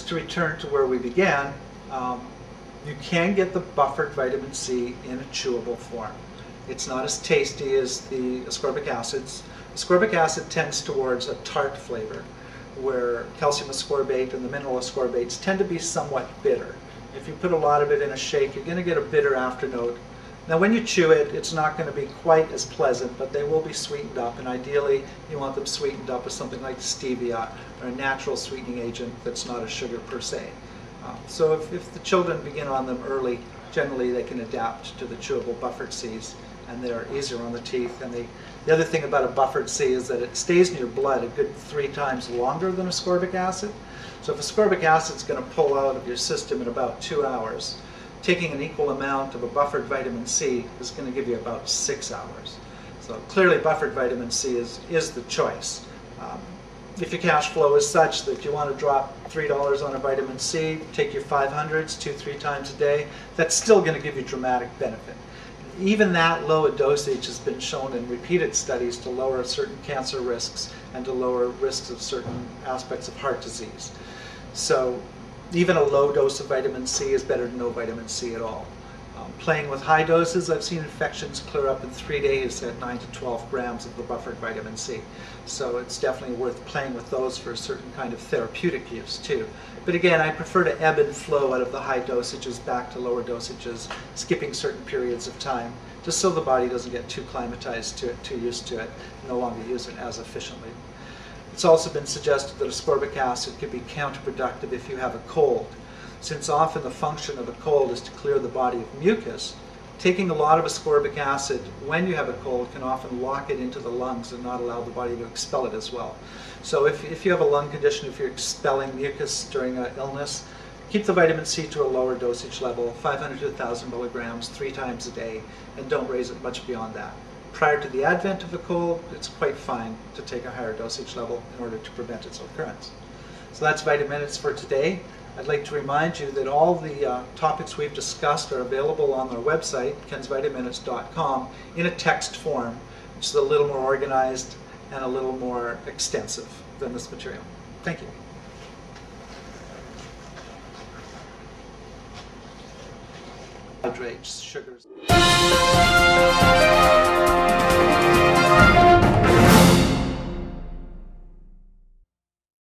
just to return to where we began, you can get the buffered vitamin C in a chewable form. It's not as tasty as the ascorbic acids. Ascorbic acid tends towards a tart flavor, where calcium ascorbate and the mineral ascorbates tend to be somewhat bitter. If you put a lot of it in a shake, you're going to get a bitter afternote. Now when you chew it, it's not going to be quite as pleasant, but they will be sweetened up, and ideally you want them sweetened up with something like stevia or a natural sweetening agent that's not a sugar per se. So if the children begin on them early, generally they can adapt to the chewable buffered Cs, and they're easier on the teeth. And the other thing about a buffered C is that it stays in your blood a good 3 times longer than ascorbic acid. So if ascorbic acid is going to pull out of your system in about 2 hours, taking an equal amount of a buffered vitamin C is going to give you about 6 hours. So clearly buffered vitamin C is the choice. If your cash flow is such that you want to drop $3 on a vitamin C, take your 500s 2-3 times a day, that's still going to give you dramatic benefit. Even that low a dosage has been shown in repeated studies to lower certain cancer risks and to lower risks of certain aspects of heart disease. So even a low dose of vitamin C is better than no vitamin C at all. Playing with high doses, I've seen infections clear up in 3 days at 9 to 12 grams of the buffered vitamin C. So it's definitely worth playing with those for a certain kind of therapeutic use too. But again, I prefer to ebb and flow out of the high dosages back to lower dosages, skipping certain periods of time, just so the body doesn't get too climatized to it, too used to it, and no longer use it as efficiently. It's also been suggested that ascorbic acid could be counterproductive if you have a cold. Since often the function of a cold is to clear the body of mucus, taking a lot of ascorbic acid when you have a cold can often lock it into the lungs and not allow the body to expel it as well. So if you have a lung condition, if you're expelling mucus during an illness, keep the vitamin C to a lower dosage level, 500 to 1,000 milligrams 3 times a day, and don't raise it much beyond that. Prior to the advent of a cold, it's quite fine to take a higher dosage level in order to prevent its occurrence. So that's Vitaminutes for today. I'd like to remind you that all the topics we've discussed are available on our website, kensvitaminutes.com, in a text form, which is a little more organized and a little more extensive than this material. Thank you. Carbohydrates, sugars.